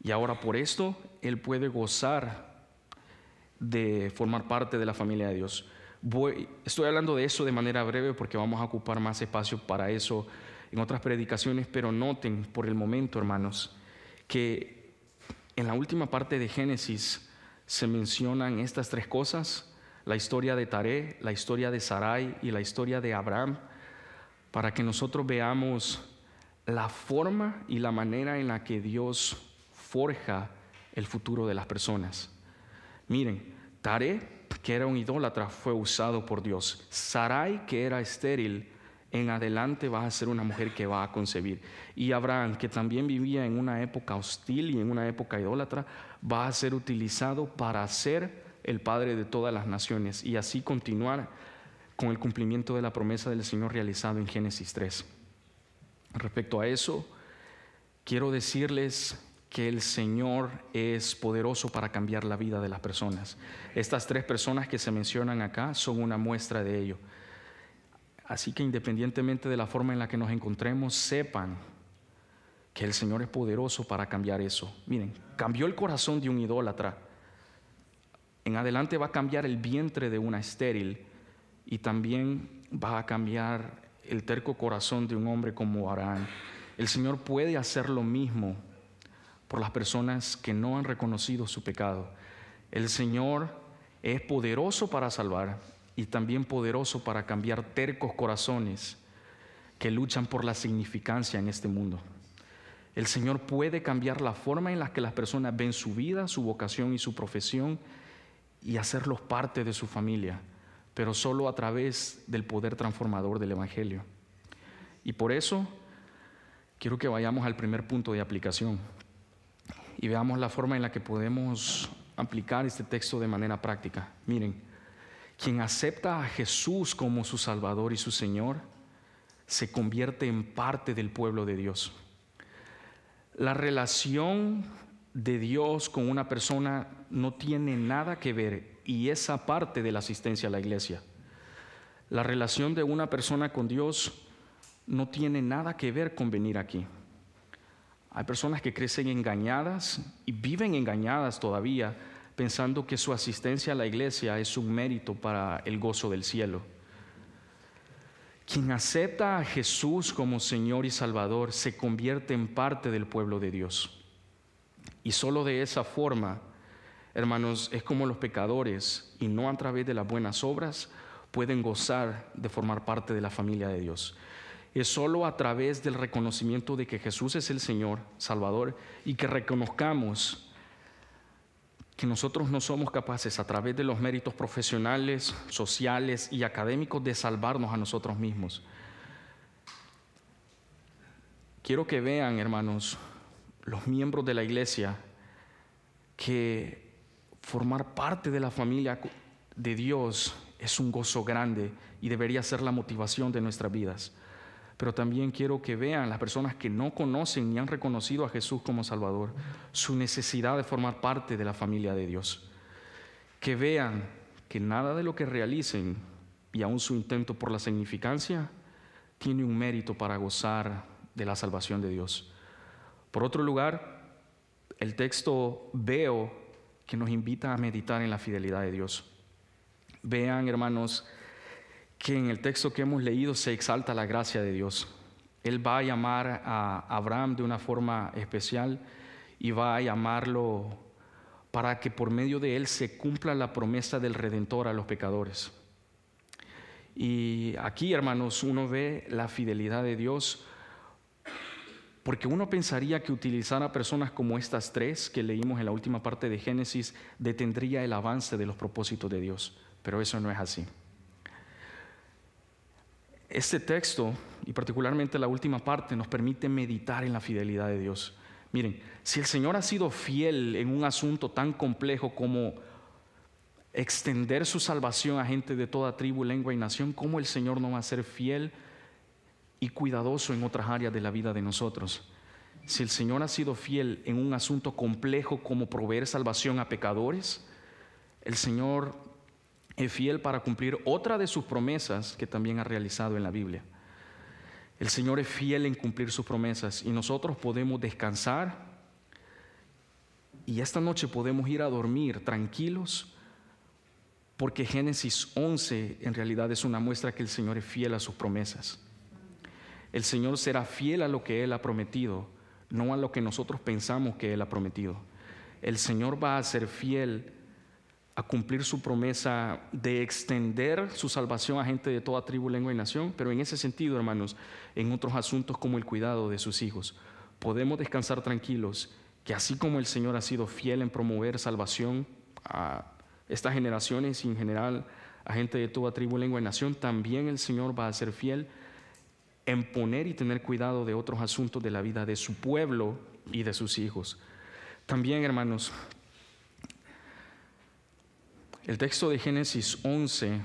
Y ahora por esto él puede gozar de formar parte de la familia de Dios. Estoy hablando de eso de manera breve porque vamos a ocupar más espacio para eso en otras predicaciones, pero noten por el momento, hermanos, que en la última parte de Génesis se mencionan estas tres cosas: la historia de Taré, la historia de Sarai y la historia de Abraham, para que nosotros veamos la forma y la manera en la que Dios forja el futuro de las personas. Miren, Taré, que era un idólatra, fue usado por Dios. Sarai, que era estéril, en adelante va a ser una mujer que va a concebir. Y Abraham, que también vivía en una época hostil y en una época idólatra, va a ser utilizado para ser el padre de todas las naciones y así continuar con el cumplimiento de la promesa del Señor realizado en Génesis 3. Respecto a eso, quiero decirles que el Señor es poderoso para cambiar la vida de las personas. Estas tres personas que se mencionan acá son una muestra de ello. Así que independientemente de la forma en la que nos encontremos, sepan que el Señor es poderoso para cambiar eso. Miren, cambió el corazón de un idólatra. En adelante va a cambiar el vientre de una estéril y también va a cambiar el terco corazón de un hombre como Abraham. El Señor puede hacer lo mismo por las personas que no han reconocido su pecado. El Señor es poderoso para salvar y también poderoso para cambiar tercos corazones que luchan por la significancia en este mundo. El Señor puede cambiar la forma en la que las personas ven su vida, su vocación y su profesión y hacerlos parte de su familia, pero solo a través del poder transformador del Evangelio. Y por eso quiero que vayamos al primer punto de aplicación y veamos la forma en la que podemos aplicar este texto de manera práctica. Miren, quien acepta a Jesús como su Salvador y su Señor se convierte en parte del pueblo de Dios. La relación de Dios con una persona no tiene nada que ver y es aparte de la asistencia a la iglesia. La relación de una persona con Dios no tiene nada que ver con venir aquí. Hay personas que crecen engañadas y viven engañadas todavía, pensando que su asistencia a la iglesia es un mérito para el gozo del cielo. Quien acepta a Jesús como Señor y Salvador se convierte en parte del pueblo de Dios. Y solo de esa forma, hermanos, es como los pecadores, y no a través de las buenas obras, pueden gozar de formar parte de la familia de Dios. Es solo a través del reconocimiento de que Jesús es el Señor, Salvador, y que reconozcamos que nosotros no somos capaces a través de los méritos profesionales, sociales y académicos de salvarnos a nosotros mismos. Quiero que vean, hermanos, los miembros de la iglesia, que formar parte de la familia de Dios es un gozo grande y debería ser la motivación de nuestras vidas. pero también quiero que vean las personas que no conocen ni han reconocido a Jesús como Salvador, su necesidad de formar parte de la familia de Dios. Que vean que nada de lo que realicen, y aún su intento por la significancia, tiene un mérito para gozar de la salvación de Dios. Por otro lugar, el texto veo que nos invita a meditar en la fidelidad de Dios. Vean, hermanos, que en el texto que hemos leído se exalta la gracia de Dios. Él va a llamar a Abraham de una forma especial y va a llamarlo para que por medio de él se cumpla la promesa del Redentor a los pecadores. Y aquí, hermanos, uno ve la fidelidad de Dios, porque uno pensaría que utilizar a personas como estas tres que leímos en la última parte de Génesis detendría el avance de los propósitos de Dios, pero eso no es así. Este texto, y particularmente la última parte, nos permite meditar en la fidelidad de Dios. Miren, si el Señor ha sido fiel en un asunto tan complejo como extender su salvación a gente de toda tribu, lengua y nación, ¿cómo el Señor no va a ser fiel y cuidadoso en otras áreas de la vida de nosotros? Si el Señor ha sido fiel en un asunto complejo como proveer salvación a pecadores, el Señor es fiel para cumplir otra de sus promesas que también ha realizado en la Biblia. El Señor es fiel en cumplir sus promesas y nosotros podemos descansar y esta noche podemos ir a dormir tranquilos, porque Génesis 11 en realidad es una muestra que el Señor es fiel a sus promesas. El Señor será fiel a lo que Él ha prometido, no a lo que nosotros pensamos que Él ha prometido. El Señor va a ser fiel a cumplir su promesa de extender su salvación a gente de toda tribu, lengua y nación, pero en ese sentido, hermanos, en otros asuntos como el cuidado de sus hijos, podemos descansar tranquilos que así como el Señor ha sido fiel en promover salvación a estas generaciones y en general a gente de toda tribu, lengua y nación, también el Señor va a ser fiel en poner y tener cuidado de otros asuntos de la vida de su pueblo y de sus hijos. También, hermanos, el texto de Génesis 11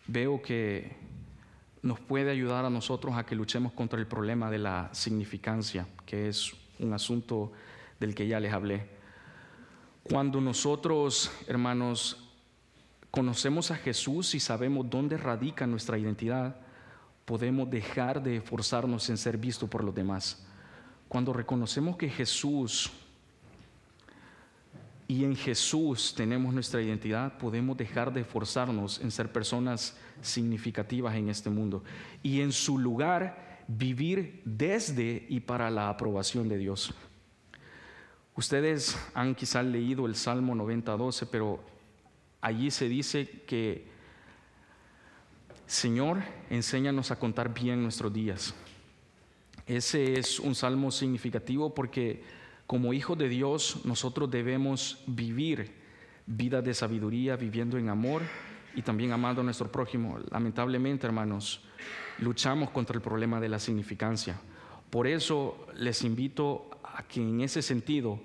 veo que nos puede ayudar a nosotros a que luchemos contra el problema de la significancia, que es un asunto del que ya les hablé. Cuando nosotros, hermanos, conocemos a Jesús y sabemos dónde radica nuestra identidad, podemos dejar de esforzarnos en ser vistos por los demás. Cuando reconocemos que Jesús y en Jesús tenemos nuestra identidad, podemos dejar de esforzarnos en ser personas significativas en este mundo y en su lugar vivir desde y para la aprobación de Dios. Ustedes han quizás leído el Salmo 90:12, pero allí se dice que Señor, enséñanos a contar bien nuestros días. Ese es un salmo significativo porque como hijos de Dios, nosotros debemos vivir vidas de sabiduría, viviendo en amor y también amando a nuestro prójimo. Lamentablemente, hermanos, luchamos contra el problema de la significancia. Por eso les invito a que en ese sentido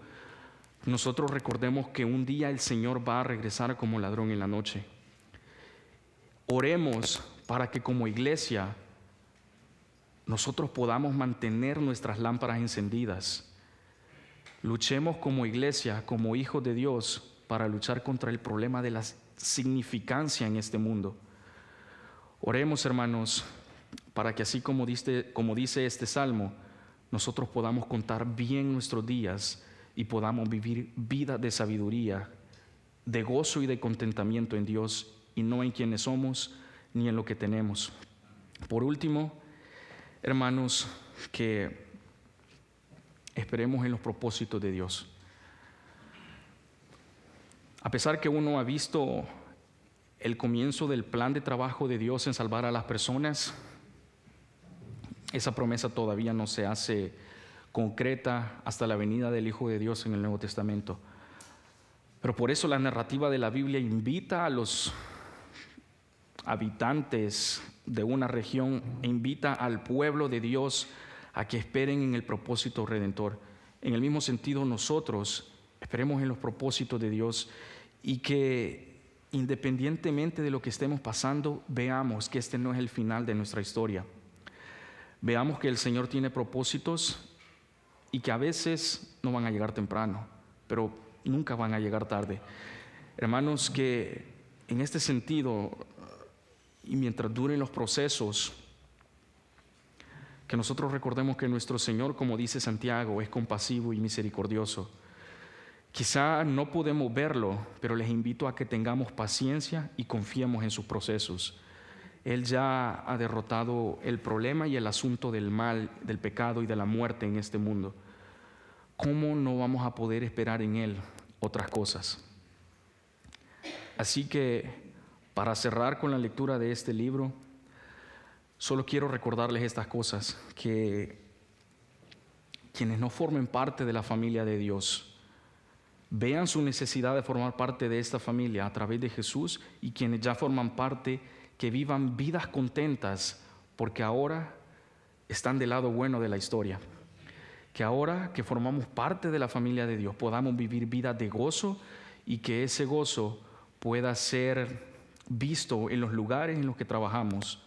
nosotros recordemos que un día el Señor va a regresar como ladrón en la noche. Oremos para que como iglesia nosotros podamos mantener nuestras lámparas encendidas. Luchemos como iglesia, como hijos de Dios, para luchar contra el problema de la significancia en este mundo. Oremos, hermanos, para que así como dice este salmo, nosotros podamos contar bien nuestros días y podamos vivir vidas de sabiduría, de gozo y de contentamiento en Dios y no en quienes somos ni en lo que tenemos. Por último, hermanos, que esperemos en los propósitos de Dios. A pesar que uno ha visto el comienzo del plan de trabajo de Dios en salvar a las personas, esa promesa todavía no se hace concreta hasta la venida del Hijo de Dios en el Nuevo Testamento. Pero por eso la narrativa de la Biblia invita a los habitantes de una región e invita al pueblo de Dios a que esperen en el propósito redentor. En el mismo sentido, nosotros esperemos en los propósitos de Dios y que independientemente de lo que estemos pasando, veamos que este no es el final de nuestra historia. Veamos que el Señor tiene propósitos y que a veces no van a llegar temprano, pero nunca van a llegar tarde. Hermanos, que en este sentido, y mientras duren los procesos, que nosotros recordemos que nuestro Señor, como dice Santiago, es compasivo y misericordioso. Quizá no podemos verlo, pero les invito a que tengamos paciencia y confiemos en sus procesos. Él ya ha derrotado el problema y el asunto del mal, del pecado y de la muerte en este mundo. ¿Cómo no vamos a poder esperar en Él otras cosas? Así que, para cerrar con la lectura de este libro, solo quiero recordarles estas cosas, que quienes no formen parte de la familia de Dios, vean su necesidad de formar parte de esta familia a través de Jesús, y quienes ya forman parte, que vivan vidas contentas, porque ahora están del lado bueno de la historia. Que ahora que formamos parte de la familia de Dios podamos vivir vidas de gozo, y que ese gozo pueda ser visto en los lugares en los que trabajamos,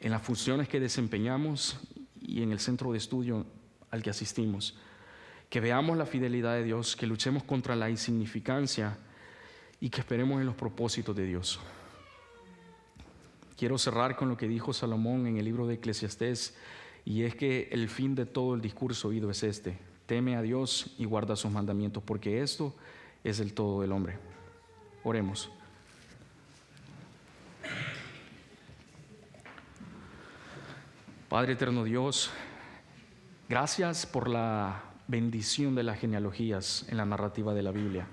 en las funciones que desempeñamos y en el centro de estudio al que asistimos. Que veamos la fidelidad de Dios, que luchemos contra la insignificancia y que esperemos en los propósitos de Dios. Quiero cerrar con lo que dijo Salomón en el libro de Eclesiastés, y es que el fin de todo el discurso oído es este: teme a Dios y guarda sus mandamientos, porque esto es el todo del hombre. Oremos. Padre eterno Dios, gracias por la bendición de las genealogías en la narrativa de la Biblia.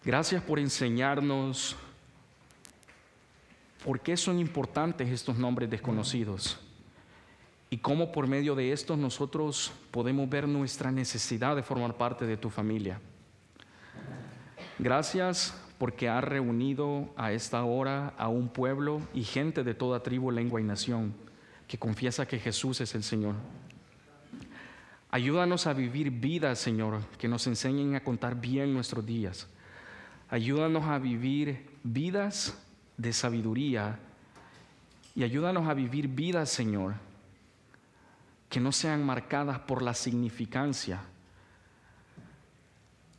Gracias por enseñarnos por qué son importantes estos nombres desconocidos y cómo por medio de estos nosotros podemos ver nuestra necesidad de formar parte de tu familia. Gracias porque has reunido a esta hora a un pueblo y gente de toda tribu, lengua y nación que confiesa que Jesús es el Señor. Ayúdanos a vivir vidas, Señor, que nos enseñen a contar bien nuestros días. Ayúdanos a vivir vidas de sabiduría y ayúdanos a vivir vidas, Señor, que no sean marcadas por la significancia.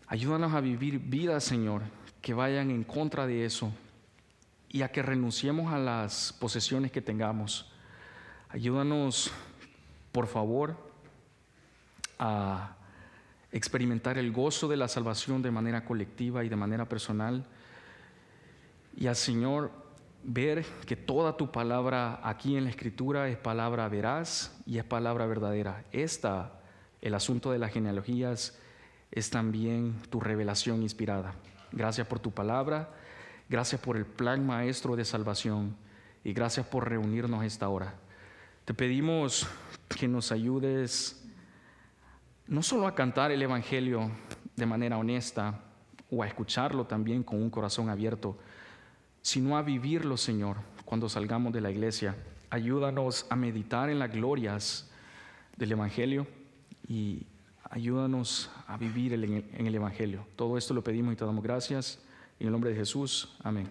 Ayúdanos a vivir vidas, Señor, que vayan en contra de eso y a que renunciemos a las posesiones que tengamos. Ayúdanos, por favor, a experimentar el gozo de la salvación de manera colectiva y de manera personal, y al Señor ver que toda tu palabra aquí en la Escritura es palabra veraz y es palabra verdadera. El asunto de las genealogías, es también tu revelación inspirada. Gracias por tu palabra, gracias por el plan maestro de salvación y gracias por reunirnos a esta hora. Te pedimos que nos ayudes no solo a cantar el Evangelio de manera honesta o a escucharlo también con un corazón abierto, sino a vivirlo, Señor, cuando salgamos de la iglesia. Ayúdanos a meditar en las glorias del Evangelio y ayúdanos a vivir en el Evangelio. Todo esto lo pedimos y te damos gracias. En el nombre de Jesús, amén.